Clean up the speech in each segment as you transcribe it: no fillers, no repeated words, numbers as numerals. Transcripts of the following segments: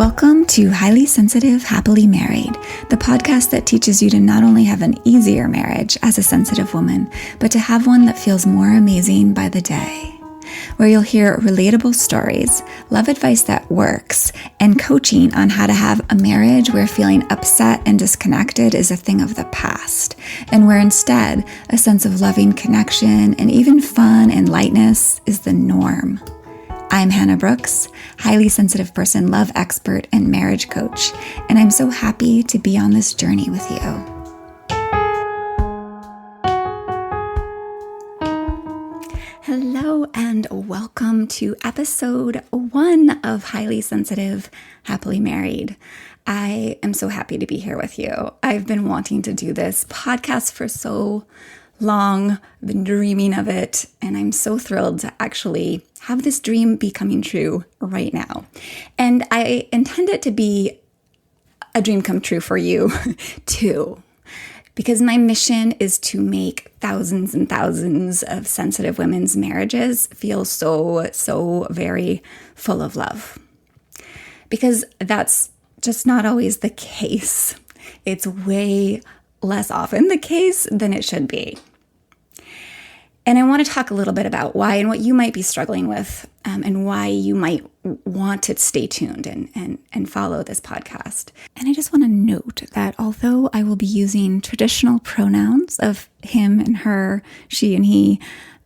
Welcome to Highly Sensitive, Happily Married, the podcast that teaches you to not only have an easier marriage as a sensitive woman, but to have one that feels more amazing by the day. Where you'll hear relatable stories, love advice that works, and coaching on how to have a marriage where feeling upset and disconnected is a thing of the past, and where instead a sense of loving connection and even fun and lightness is the norm. I'm Hannah Brooks, highly sensitive person, love expert, and marriage coach, and I'm so happy to be on this journey with you. Hello and welcome to episode 1 of Highly Sensitive, Happily Married. I am so happy to be here with you. I've been wanting to do this podcast for so long, been dreaming of it, and I'm so thrilled to actually have this dream be coming true right now. And I intend it to be a dream come true for you too, because my mission is to make thousands and thousands of sensitive women's marriages feel so very full of love. Because that's just not always the case. It's way less often the case than it should be. And I want to talk a little bit about why and what you might be struggling with and why you might want to stay tuned and follow this podcast. And I just want to note that although I will be using traditional pronouns of him and her, she and he,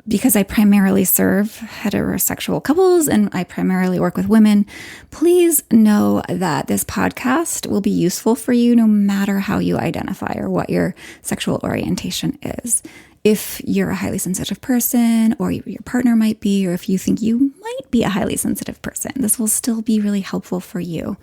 because I primarily serve heterosexual couples and I primarily work with women, please know that this podcast will be useful for you no matter how you identify or what your sexual orientation is. If you're a highly sensitive person, or your partner might be, or if you think you might be a highly sensitive person, this will still be really helpful for you.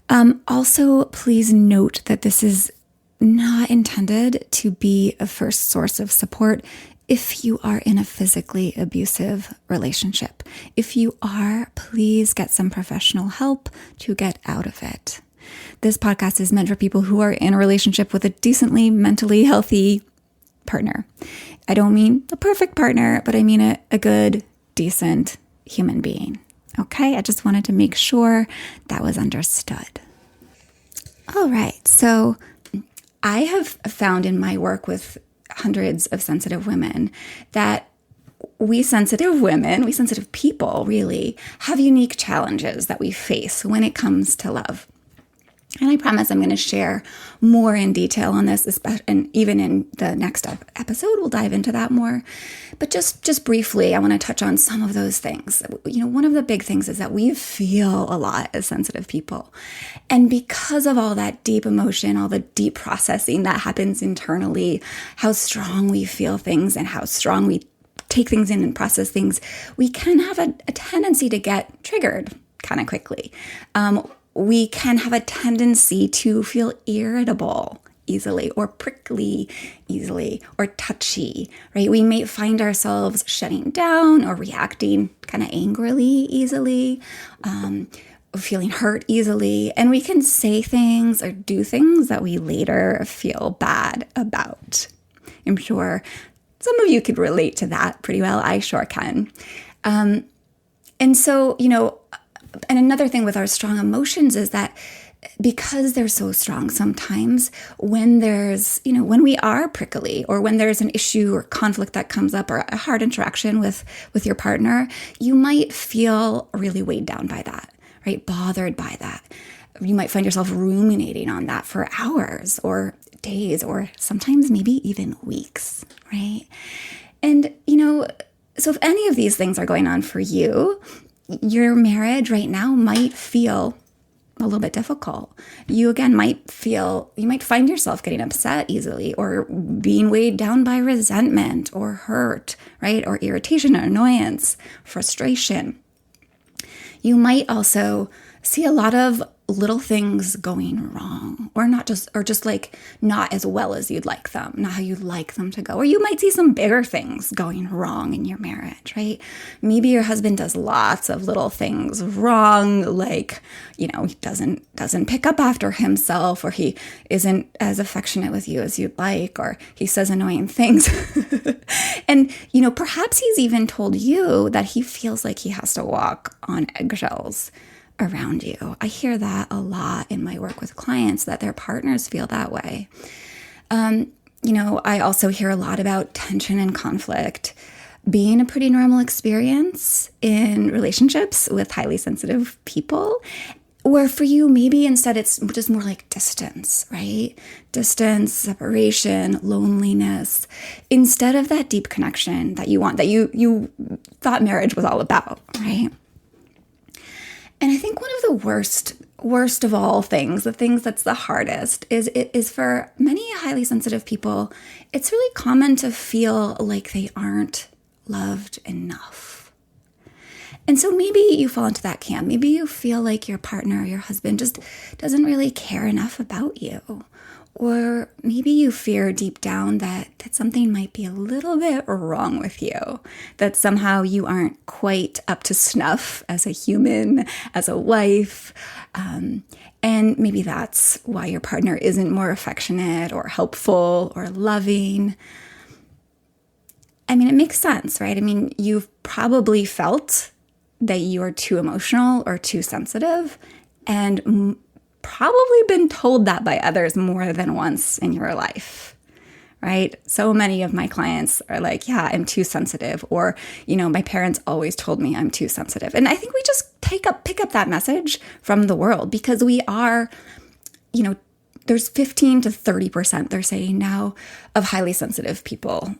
Also, please note that this is not intended to be a first source of support if you are in a physically abusive relationship. If you are, please get some professional help to get out of it. This podcast is meant for people who are in a relationship with a decently mentally healthy partner. I don't mean the perfect partner, but I mean a good, decent human being. Okay, I just wanted to make sure that was understood. All right, so I have found in my work with hundreds of sensitive women that we sensitive people really have unique challenges that we face when it comes to love. And I promise I'm going to share more in detail on this, and even in the next episode, we'll dive into that more. But just briefly, I want to touch on some of those things. You know, one of the big things is that we feel a lot as sensitive people. And because of all that deep emotion, all the deep processing that happens internally, how strong we feel things and how strong we take things in and process things, we can have a tendency to get triggered kind of quickly. We can have a tendency to feel irritable easily, or prickly easily, or touchy, right? We may find ourselves shutting down or reacting kind of angrily easily, feeling hurt easily, and we can say things or do things that we later feel bad about. I'm sure some of you could relate to that pretty well. I sure can. And so, and another thing with our strong emotions is that because they're so strong, sometimes when when we are prickly, or when there's an issue or conflict that comes up, or a hard interaction with your partner, you might feel really weighed down by that, right? Bothered by that. You might find yourself ruminating on that for hours or days, or sometimes maybe even weeks, right? And, so if any of these things are going on for you, your marriage right now might feel a little bit difficult. You might find yourself getting upset easily, or being weighed down by resentment or hurt, right? Or irritation or annoyance, frustration. You might also see a lot of little things going wrong, or just like not as well as you'd like them, not how you'd like them to go. Or you might see some bigger things going wrong in your marriage, right? Maybe your husband does lots of little things wrong, like, he doesn't pick up after himself, or he isn't as affectionate with you as you'd like, or he says annoying things. And, perhaps he's even told you that he feels like he has to walk on eggshells around you. I hear that a lot in my work with clients, that their partners feel that way. I also hear a lot about tension and conflict being a pretty normal experience in relationships with highly sensitive people. Or for you, maybe instead it's just more like distance, right? Distance, separation, loneliness, instead of that deep connection that you want, that you thought marriage was all about, right? And I think one of the worst of all things, the things that's the hardest, is for many highly sensitive people, it's really common to feel like they aren't loved enough. And so maybe you fall into that camp. Maybe you feel like your partner or your husband just doesn't really care enough about you. Or maybe you fear deep down that something might be a little bit wrong with you, that somehow you aren't quite up to snuff as a human, as a wife. And maybe that's why your partner isn't more affectionate or helpful or loving. I mean, it makes sense, right? I mean, you've probably felt that you are too emotional or too sensitive, and probably been told that by others more than once in your life, right? So many of my clients are like, yeah, I'm too sensitive. Or, my parents always told me I'm too sensitive. And I think we just pick up that message from the world, because we are, there's 15 to 30%, they're saying now, of highly sensitive people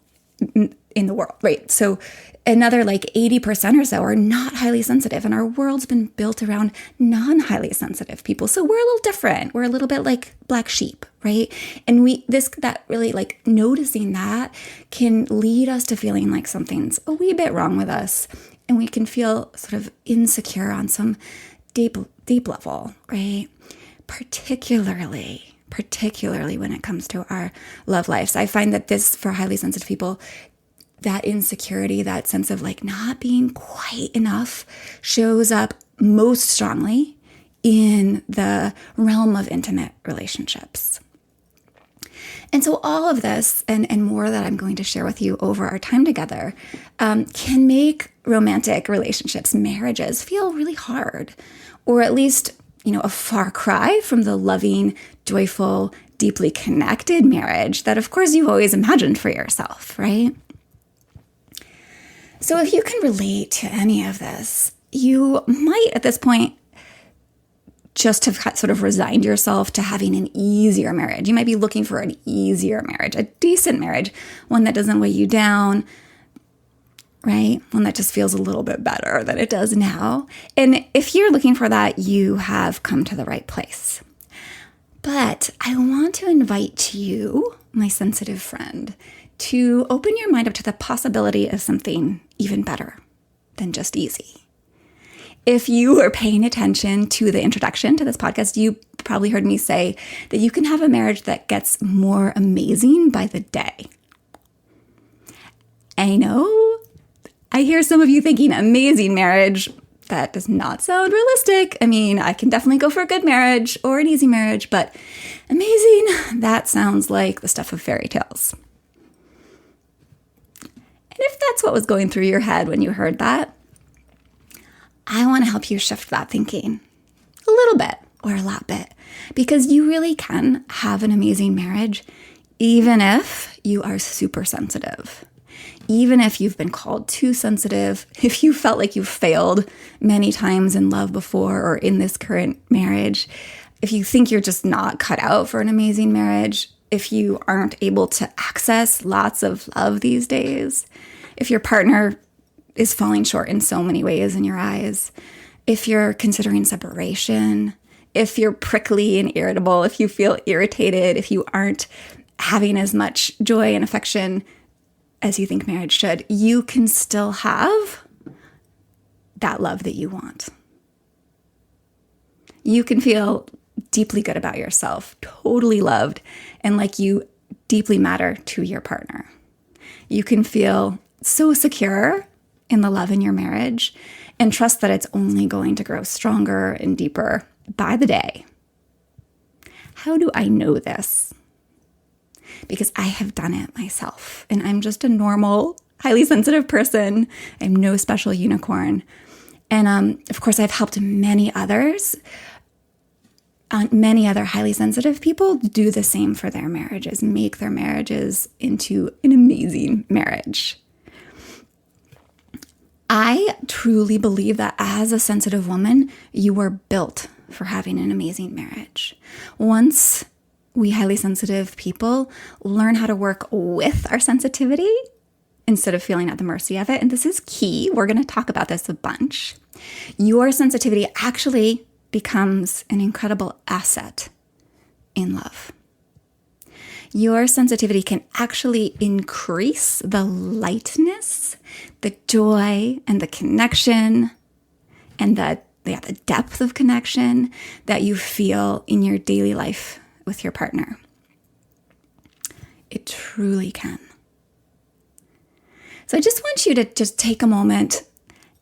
in the world, right? So another like 80% or so are not highly sensitive, and our world's been built around non-highly sensitive people. So we're a little different. We're a little bit like black sheep, right? And that really, like, noticing that can lead us to feeling like something's a wee bit wrong with us, and we can feel sort of insecure on some deep level, right? Particularly when it comes to our love lives. I find that this, for highly sensitive people, that insecurity, that sense of like not being quite enough, shows up most strongly in the realm of intimate relationships. And so all of this and more that I'm going to share with you over our time together can make romantic relationships, marriages, feel really hard, or at least, a far cry from the loving, joyful, deeply connected marriage that, of course, you've always imagined for yourself, right? So if you can relate to any of this, you might at this point just have sort of resigned yourself to having an easier marriage. You might be looking for an easier marriage, a decent marriage, one that doesn't weigh you down, right? One that just feels a little bit better than it does now. And if you're looking for that, you have come to the right place. But I want to invite you, my sensitive friend, to open your mind up to the possibility of something even better than just easy. If you are paying attention to the introduction to this podcast, you probably heard me say that you can have a marriage that gets more amazing by the day. I know, I hear some of you thinking amazing marriage. That does not sound realistic. I mean, I can definitely go for a good marriage or an easy marriage, but amazing, that sounds like the stuff of fairy tales. And if that's what was going through your head when you heard that, I want to help you shift that thinking a little bit or a lot bit, because you really can have an amazing marriage even if you are super sensitive. Even if you've been called too sensitive, if you felt like you've failed many times in love before or in this current marriage, if you think you're just not cut out for an amazing marriage, if you aren't able to access lots of love these days, if your partner is falling short in so many ways in your eyes, if you're considering separation, if you're prickly and irritable, if you feel irritated, if you aren't having as much joy and affection as you think marriage should, you can still have that love that you want. You can feel deeply good about yourself, totally loved, and like you deeply matter to your partner. You can feel so secure in the love in your marriage and trust that it's only going to grow stronger and deeper by the day. How do I know this? Because I have done it myself, and I'm just a normal, highly sensitive person. I'm no special unicorn. And of course, I've helped many other highly sensitive people do the same for their marriages, make their marriages into an amazing marriage. I truly believe that as a sensitive woman, you were built for having an amazing marriage. Once we highly sensitive people learn how to work with our sensitivity instead of feeling at the mercy of it, and this is key, we're going to talk about this a bunch, your sensitivity actually becomes an incredible asset in love. Your sensitivity can actually increase the lightness, the joy, and the connection, and the depth of connection that you feel in your daily life with your partner. It truly can. So I just want you to just take a moment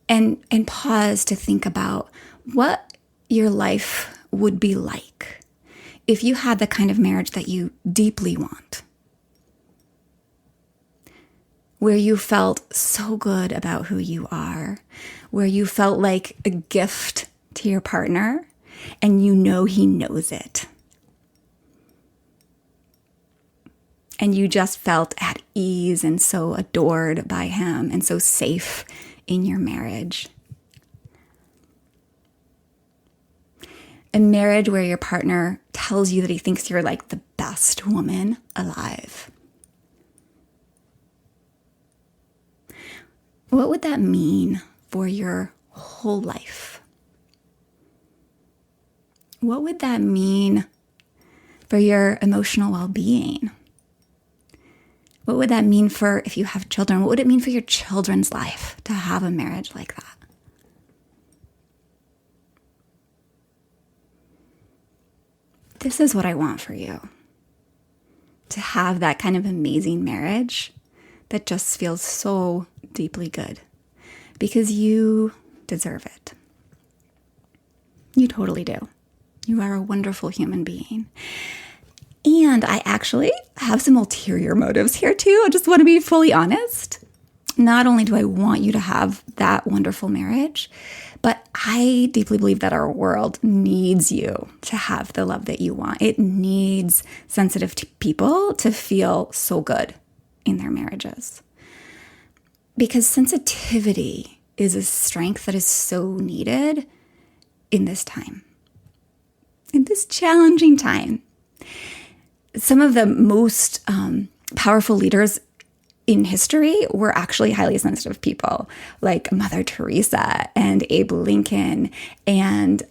and pause to think about what your life would be like if you had the kind of marriage that you deeply want, where you felt so good about who you are, where you felt like a gift to your partner, and you know he knows it. And you just felt at ease and so adored by him and so safe in your marriage. A marriage where your partner tells you that he thinks you're like the best woman alive. What would that mean for your whole life? What would that mean for your emotional well-being? What would that mean for if you have children? What would it mean for your children's life to have a marriage like that? This is what I want for you. To have that kind of amazing marriage that just feels so deeply good. Because you deserve it. You totally do. You are a wonderful human being. And I actually have some ulterior motives here too. I just want to be fully honest. Not only do I want you to have that wonderful marriage, but I deeply believe that our world needs you to have the love that you want. It needs sensitive people to feel so good in their marriages. Because sensitivity is a strength that is so needed in this time, in this challenging time. Some of the most powerful leaders in history were actually highly sensitive people, like Mother Teresa and Abe Lincoln and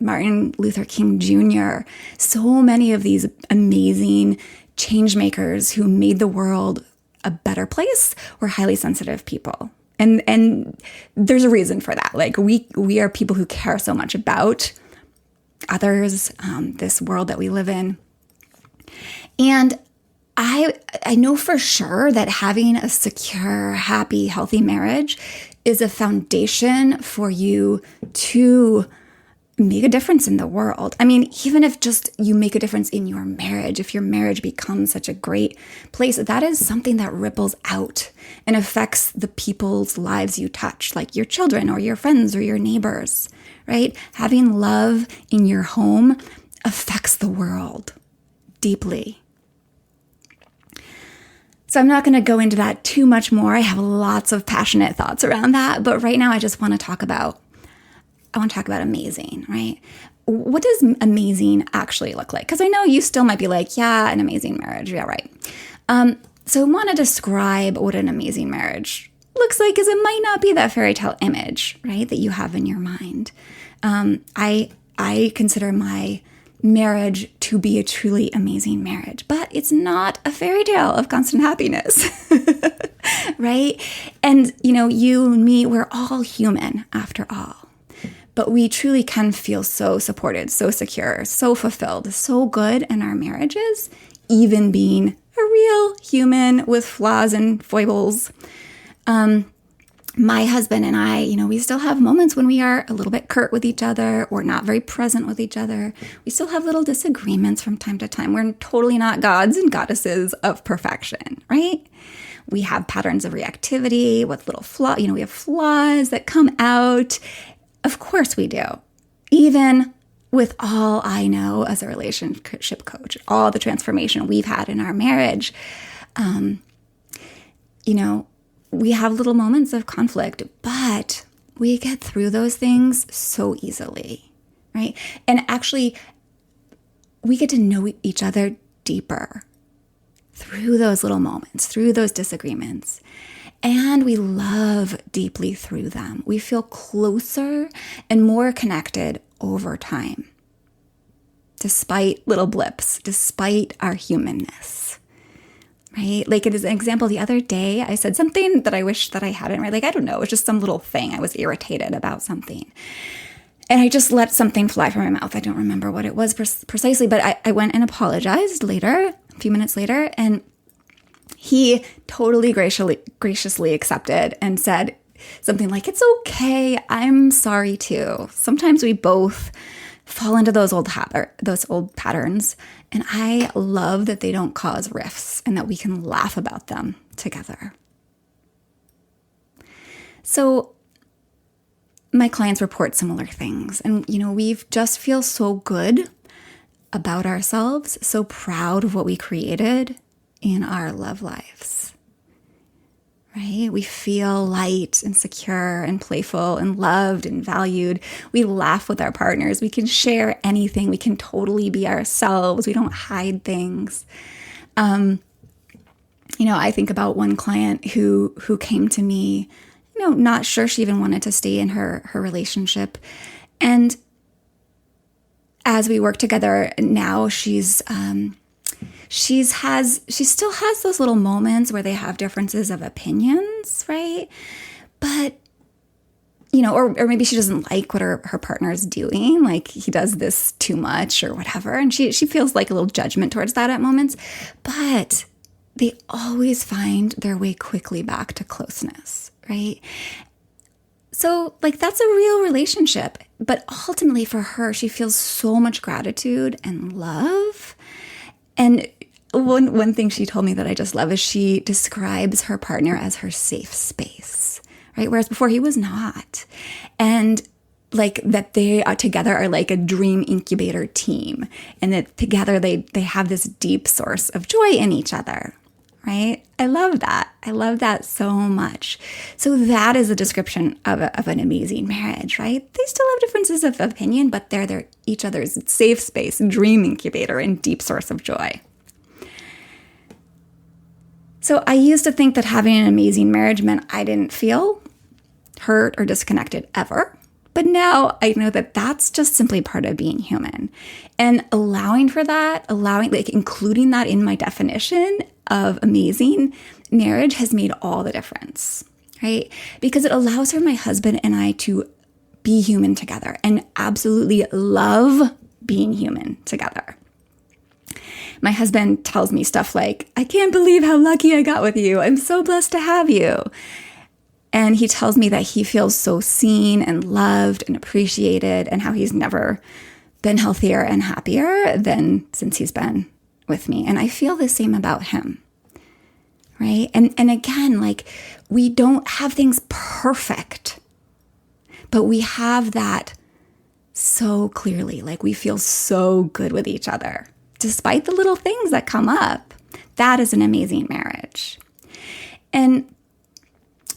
Martin Luther King Jr. So many of these amazing change makers who made the world a better place were highly sensitive people. And there's a reason for that. Like we are people who care so much about others, this world that we live in. And I know for sure that having a secure, happy, healthy marriage is a foundation for you to make a difference in the world. I mean, even if just you make a difference in your marriage, if your marriage becomes such a great place, that is something that ripples out and affects the people's lives you touch, like your children or your friends or your neighbors, right? Having love in your home affects the world deeply. So I'm not going to go into that too much more. I have lots of passionate thoughts around that, but right now I just want to talk about amazing, right? What does amazing actually look like? Because I know you still might be like, yeah, an amazing marriage. Yeah, right. So I want to describe what an amazing marriage looks like, because it might not be that fairy tale image, right, that you have in your mind. I consider my marriage to be a truly amazing marriage, but it's not a fairy tale of constant happiness, right? And, you and me, we're all human after all. But we truly can feel so supported, so secure, so fulfilled, so good in our marriages, even being a real human with flaws and foibles. My husband and I, we still have moments when we are a little bit curt with each other or not very present with each other. We still have little disagreements from time to time. We're totally not gods and goddesses of perfection, right? We have patterns of reactivity with little flaws. We have flaws that come out. Of course we do. Even with all I know as a relationship coach, all the transformation we've had in our marriage, we have little moments of conflict, but we get through those things so easily, right? And actually, we get to know each other deeper through those little moments, through those disagreements. And we love deeply through them. We feel closer and more connected over time, despite little blips, despite our humanness, right? Like, it is an example. The other day, I said something that I wish that I hadn't, right? Like, I don't know, it was just some little thing. I was irritated about something. And I just let something fly from my mouth. I don't remember what it was precisely, but I went and apologized later, a few minutes later, and he totally graciously accepted and said something like, "It's okay, I'm sorry too." Sometimes we both fall into those old patterns, and I love that they don't cause rifts and that we can laugh about them together. So my clients report similar things, and we just feel so good about ourselves, so proud of what we created in our love lives, right? We feel light and secure and playful and loved and valued. We laugh with our partners. We can share anything. We can totally be ourselves. We don't hide things. I think about one client who came to me, not sure she even wanted to stay in her relationship. And as we work together now, she still has those little moments where they have differences of opinions, right? But, or maybe she doesn't like what her partner is doing, like he does this too much or whatever. And she feels like a little judgment towards that at moments, but they always find their way quickly back to closeness, right? So that's a real relationship. But ultimately for her, she feels so much gratitude and love. And one thing she told me that I just love is she describes her partner as her safe space, right? Whereas before he was not. And that they are together are like a dream incubator team. And that together they have this deep source of joy in each other, right? I love that. I love that so much. So that is a description of an amazing marriage, right? They still have differences of opinion, but they're each other's safe space, dream incubator, and deep source of joy. So I used to think that having an amazing marriage meant I didn't feel hurt or disconnected ever. But now I know that that's just simply part of being human. And allowing for that, including that in my definition of amazing marriage has made all the difference, right? Because it allows for my husband and I to be human together and absolutely love being human together. My husband tells me stuff like, "I can't believe how lucky I got with you. I'm so blessed to have you." And he tells me that he feels so seen and loved and appreciated, and how he's never been healthier and happier than since he's been with me. And I feel the same about him, right? And again, we don't have things perfect, but we have that so clearly. We feel so good with each other, despite the little things that come up. That is an amazing marriage. And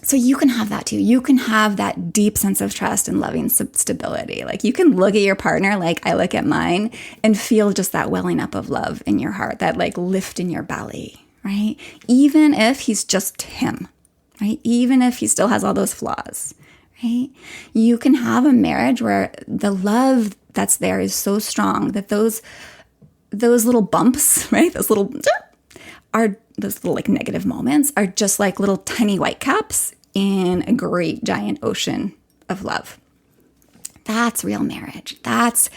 so you can have that too. You can have that deep sense of trust and loving stability. You can look at your partner like I look at mine and feel just that welling up of love in your heart, that lift in your belly, right? Even if he's just him, right? Even if he still has all those flaws, right? You can have a marriage where the love that's there is so strong that those little bumps, right? Those little negative moments are just like little tiny whitecaps in a great giant ocean of love. That's real marriage. That's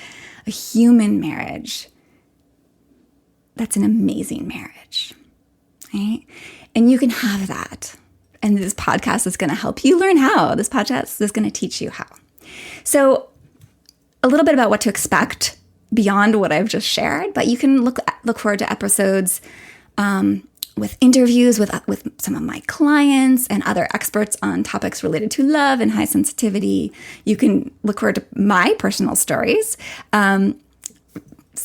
a human marriage. That's an amazing marriage, right? And you can have that. And this podcast is going to help you learn how. This podcast is going to teach you how. So a little bit about what to expect beyond what I've just shared, but you can look forward to episodes with interviews with some of my clients and other experts on topics related to love and high sensitivity. You can look forward to my personal stories.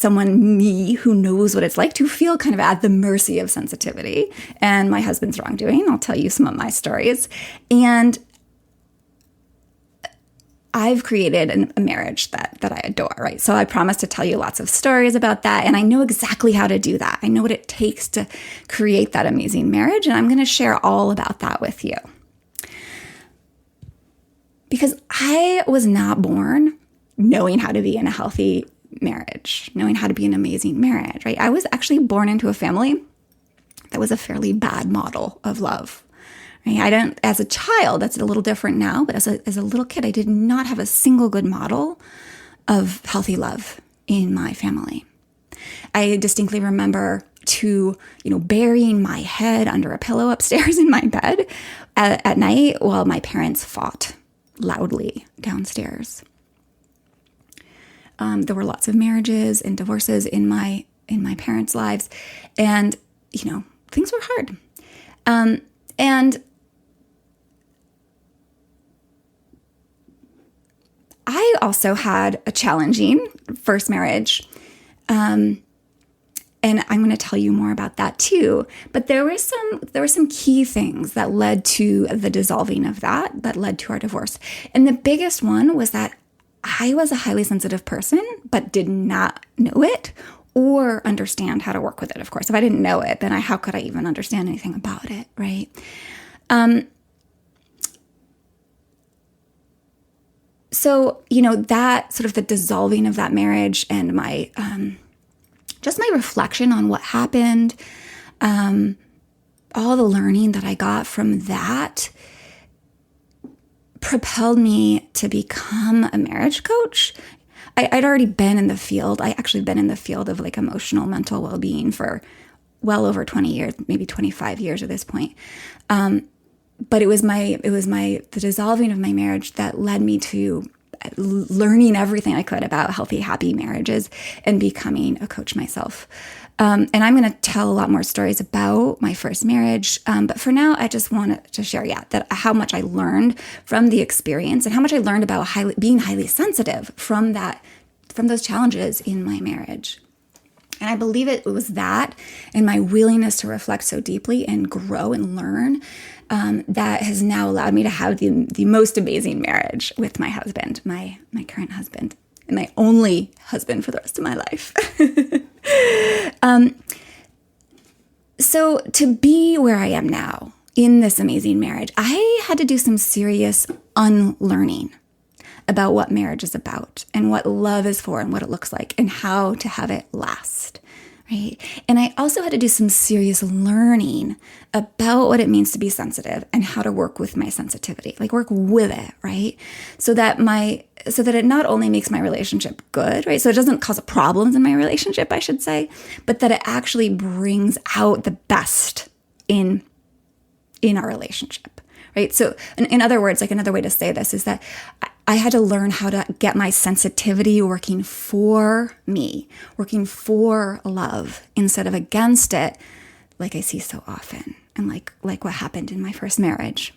Me who knows what it's like to feel kind of at the mercy of sensitivity and my husband's wrongdoing. I'll tell you some of my stories. And I've created a marriage that I adore, right? So I promise to tell you lots of stories about that. And I know exactly how to do that. I know what it takes to create that amazing marriage. And I'm going to share all about that with you. Because I was not born knowing how to be in a healthy marriage, knowing how to be an amazing marriage, right? I was actually born into a family that was a fairly bad model of love. As a child, that's a little different now, but as a little kid, I did not have a single good model of healthy love in my family. I distinctly remember burying my head under a pillow upstairs in my bed at night while my parents fought loudly downstairs. There were lots of marriages and divorces in my parents' lives, and things were hard. And I also had a challenging first marriage, and I'm going to tell you more about that too. But there were some key things that led to the dissolving of that led to our divorce. And the biggest one was that I was a highly sensitive person, but did not know it or understand how to work with it. Of course, if I didn't know it, then how could I even understand anything about it, right? So, that sort of the dissolving of that marriage and my reflection on what happened, all the learning that I got from that propelled me to become a marriage coach. I'd already been in the field. I actually been in the field of emotional, mental well-being for well over 20 years, maybe 25 years at this point. But it was the dissolving of my marriage that led me to learning everything I could about healthy, happy marriages and becoming a coach myself. And I'm going to tell a lot more stories about my first marriage. But for now, I just wanted to share, that how much I learned from the experience and how much I learned about being highly sensitive from those challenges in my marriage. And I believe it was that and my willingness to reflect so deeply and grow and learn that has now allowed me to have the most amazing marriage with my husband, my current husband, and my only husband for the rest of my life. So to be where I am now in this amazing marriage, I had to do some serious unlearning about what marriage is about and what love is for and what it looks like and how to have it last, right? And I also had to do some serious learning about what it means to be sensitive and how to work with my sensitivity, work with it, right? So that it not only makes my relationship good, right? So it doesn't cause problems in my relationship, I should say, but that it actually brings out the best in our relationship, right? So in other words, another way to say this is that I had to learn how to get my sensitivity working for me, working for love instead of against it, like I see so often and like what happened in my first marriage.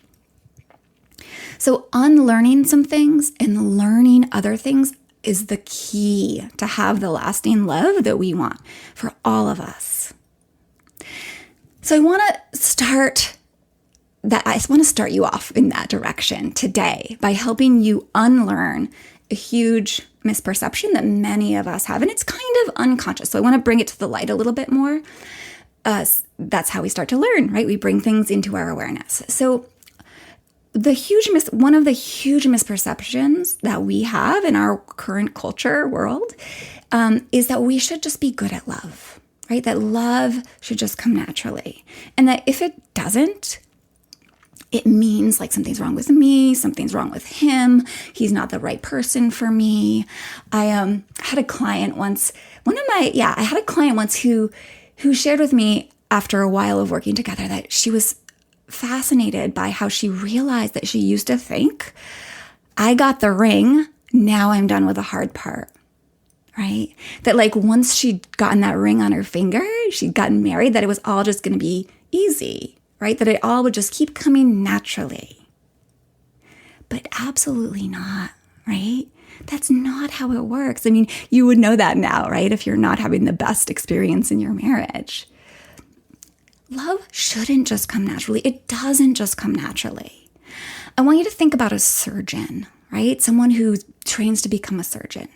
So unlearning some things and learning other things is the key to have the lasting love that we want for all of us. So I want to start you off in that direction today by helping you unlearn a huge misperception that many of us have. And it's kind of unconscious. So I want to bring it to the light a little bit more. That's how we start to learn, right? We bring things into our awareness. So one of the huge misperceptions that we have in our current culture world is that we should just be good at love, right? That love should just come naturally. And that if it doesn't, it means something's wrong with me, something's wrong with him, he's not the right person for me. I had a client once, who shared with me after a while of working together that she was fascinated by how she realized that she used to think, I got the ring, now I'm done with the hard part, right? That once she'd gotten that ring on her finger, she'd gotten married, that it was all just going to be easy, right? That it all would just keep coming naturally. But absolutely not, right? That's not how it works. I mean, you would know that now, right? If you're not having the best experience in your marriage. Love shouldn't just come naturally. It doesn't just come naturally. I want you to think about a surgeon, right? Someone who trains to become a surgeon.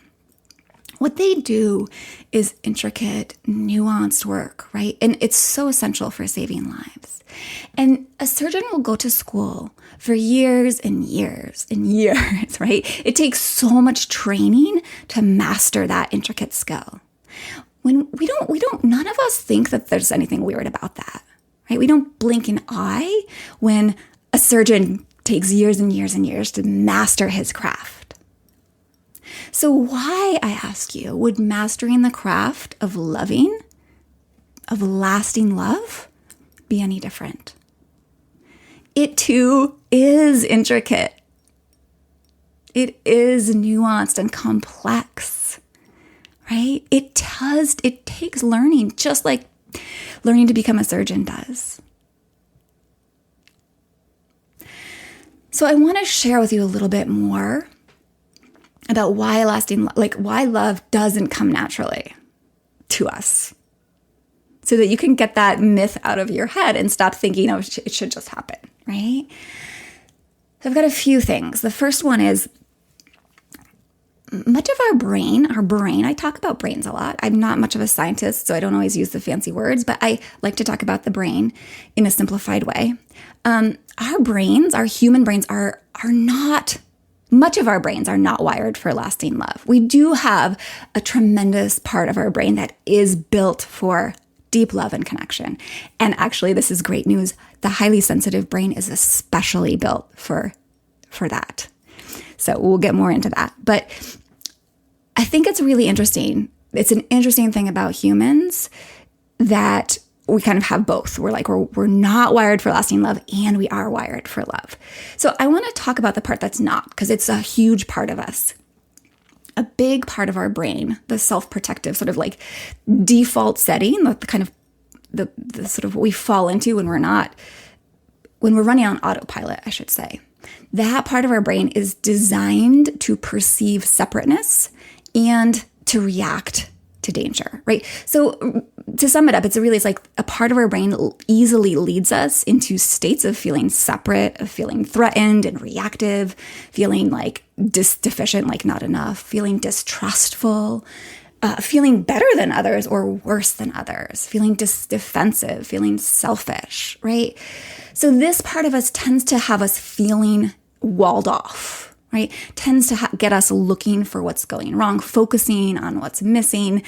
What they do is intricate, nuanced work, right? And it's so essential for saving lives. And a surgeon will go to school for years and years and years, right? It takes so much training to master that intricate skill. When none of us think that there's anything weird about that, right? We don't blink an eye when a surgeon takes years and years and years to master his craft. So why, I ask you, would mastering the craft of loving, of lasting love, be any different? It too is intricate. It is nuanced and complex, right? It takes learning, just like learning to become a surgeon does. So I want to share with you a little bit more about why why love doesn't come naturally to us, so that you can get that myth out of your head and stop thinking, oh, it should just happen, right? So I've got a few things. The first one is much of our brain, I talk about brains a lot. I'm not much of a scientist, so I don't always use the fancy words, but I like to talk about the brain in a simplified way. Our human brains are not, much of our brains are not wired for lasting love. We do have a tremendous part of our brain that is built for deep love and connection. And actually, this is great news. The highly sensitive brain is especially built for that. So we'll get more into that. But I think it's really interesting. It's an interesting thing about humans that we kind of have both. We're not wired for lasting love, and we are wired for love. So I want to talk about the part that's not, because it's a huge part of us. A big part of our brain, the self-protective sort of like default setting, the sort of what we fall into when we're running on autopilot, I should say. That part of our brain is designed to perceive separateness and to react to danger, right? So to sum it up, it's like a part of our brain easily leads us into states of feeling separate, of feeling threatened and reactive, feeling like deficient, like not enough, feeling distrustful, feeling better than others or worse than others, feeling defensive, feeling selfish, right? So this part of us tends to have us feeling walled off, right? Tends to get us looking for what's going wrong, focusing on what's missing,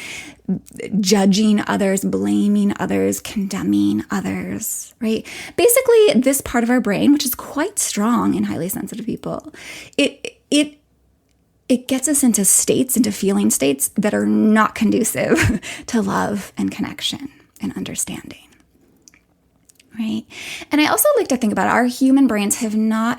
judging others, blaming others, condemning others, right? Basically, this part of our brain, which is quite strong in highly sensitive people, it gets us into feeling states that are not conducive to love and connection and understanding, right? And I also like to think about our human brains have not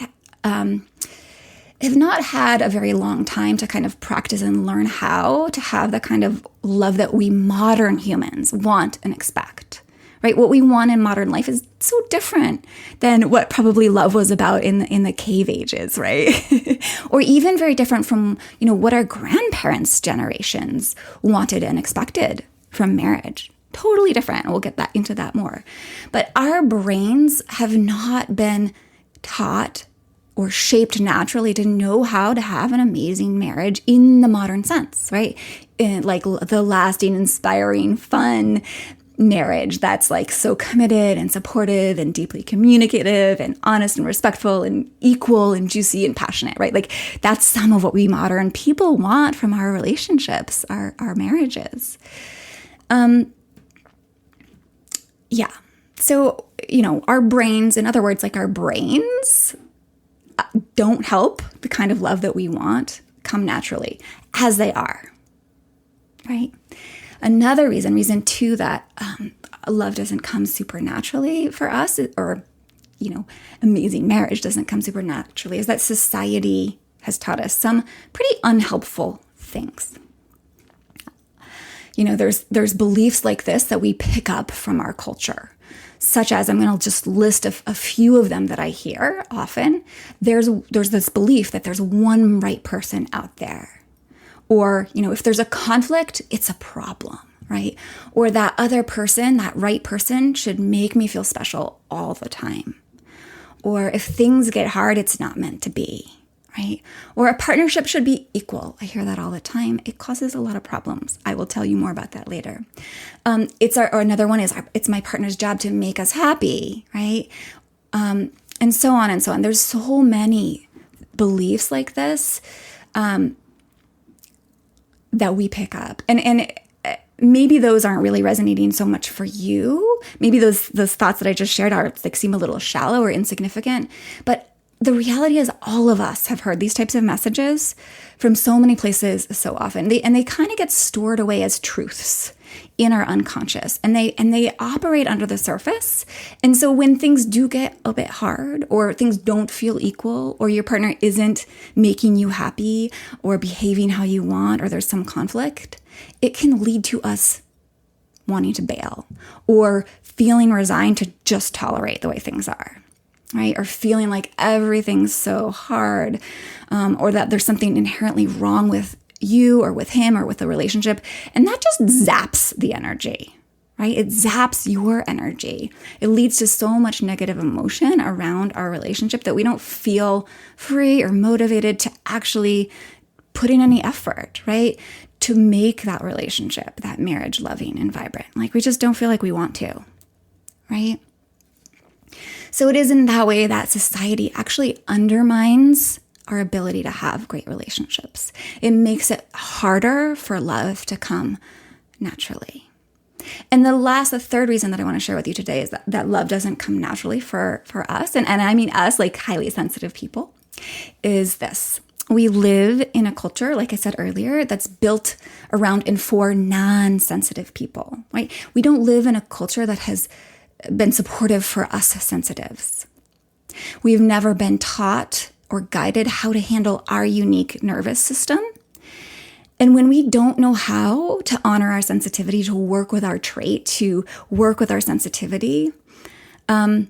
had a very long time to kind of practice and learn how to have the kind of love that we modern humans want and expect, right? What we want in modern life is so different than what probably love was about in the cave ages, right? Or even very different from, what our grandparents' generations wanted and expected from marriage. Totally different. We'll get into that more. But our brains have not been taught or shaped naturally to know how to have an amazing marriage in the modern sense, right? In like the lasting, inspiring, fun marriage that's like so committed and supportive and deeply communicative and honest and respectful and equal and juicy and passionate, right? Like that's some of what we modern people want from our relationships, our marriages. Yeah. So, our brains, in other words, like our brains don't help the kind of love that we want come naturally as they are, right? Another reason two, that love doesn't come supernaturally for us, or, amazing marriage doesn't come supernaturally, is that society has taught us some pretty unhelpful things. There's beliefs like this that we pick up from our culture. such as, I'm going to just list a few of them that I hear often. There's this belief that there's one right person out there. Or, if there's a conflict, it's a problem, right? Or that other person, that right person, should make me feel special all the time. Or if things get hard, it's not meant to be, right? Or a partnership should be equal. I hear that all the time. It causes a lot of problems. I will tell you more about that later. Another one is it's my partner's job to make us happy, right? And so on and so on. There's so many beliefs like this that we pick up. And maybe those aren't really resonating so much for you. Maybe those thoughts that I just shared seem a little shallow or insignificant. But the reality is all of us have heard these types of messages from so many places so often. They kind of get stored away as truths in our unconscious, and they operate under the surface. And so when things do get a bit hard, or things don't feel equal, or your partner isn't making you happy or behaving how you want, or there's some conflict, it can lead to us wanting to bail or feeling resigned to just tolerate the way things are, right? Or feeling like everything's so hard, or that there's something inherently wrong with you or with him or with the relationship. And that just zaps the energy, right? It zaps your energy. It leads to so much negative emotion around our relationship that we don't feel free or motivated to actually put in any effort, right? To make that relationship, that marriage loving and vibrant. Like we just don't feel like we want to, right? So it is in that way that society actually undermines our ability to have great relationships. It makes it harder for love to come naturally. And the third reason that I want to share with you today is that love doesn't come naturally for us, and I mean us, like highly sensitive people, is this. We live in a culture, like I said earlier, that's built around and for non-sensitive people, right? We don't live in a culture that has been supportive for us sensitives. We've never been taught or guided how to handle our unique nervous system. And when we don't know how to honor our sensitivity, to work with our trait, to work with our sensitivity, love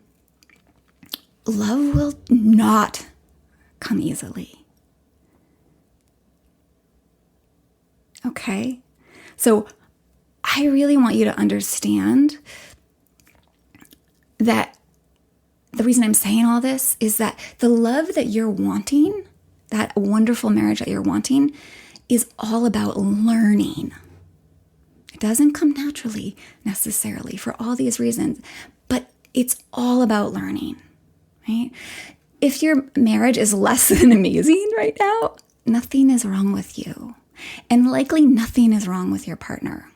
will not come easily. Okay? So I really want you to understand that the reason I'm saying all this is that the love that you're wanting, that wonderful marriage that you're wanting, is all about learning. It doesn't come naturally necessarily for all these reasons, but it's all about learning, right? If your marriage is less than amazing right now, nothing is wrong with you. And likely nothing is wrong with your partner.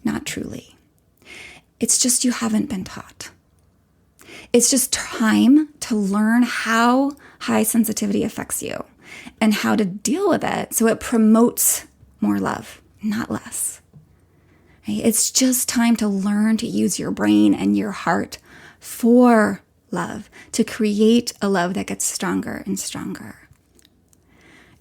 Not truly. It's just you haven't been taught. It's just time to learn how high sensitivity affects you and how to deal with it so it promotes more love, not less. Right? It's just time to learn to use your brain and your heart for love, to create a love that gets stronger and stronger.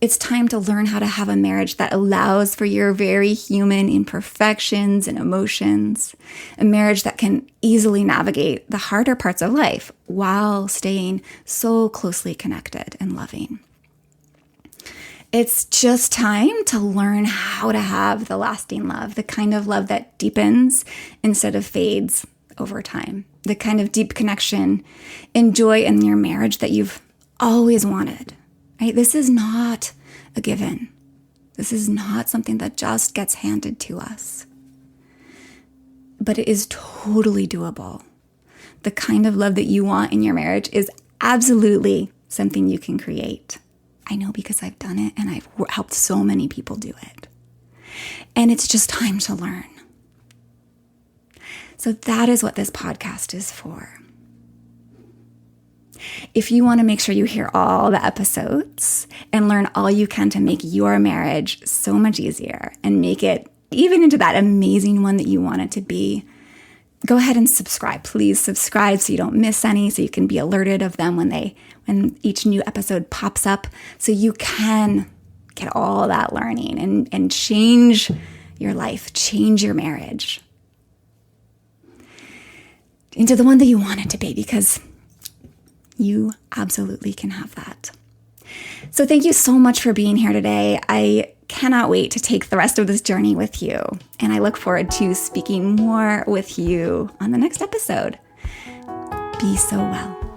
It's time to learn how to have a marriage that allows for your very human imperfections and emotions. A marriage that can easily navigate the harder parts of life while staying so closely connected and loving. It's just time to learn how to have the lasting love, the kind of love that deepens instead of fades over time, the kind of deep connection and joy in your marriage that you've always wanted. Right? This is not a given. This is not something that just gets handed to us. But it is totally doable. The kind of love that you want in your marriage is absolutely something you can create. I know because I've done it and I've helped so many people do it. And it's just time to learn. So that is what this podcast is for. If you want to make sure you hear all the episodes and learn all you can to make your marriage so much easier and make it even into that amazing one that you want it to be, go ahead and subscribe. Please subscribe so you don't miss any, so you can be alerted of them when each new episode pops up, so you can get all that learning and change your life, change your marriage. into the one that you want it to be, because you absolutely can have that. So thank you so much for being here today. I cannot wait to take the rest of this journey with you, and I look forward to speaking more with you on the next episode. Be so well.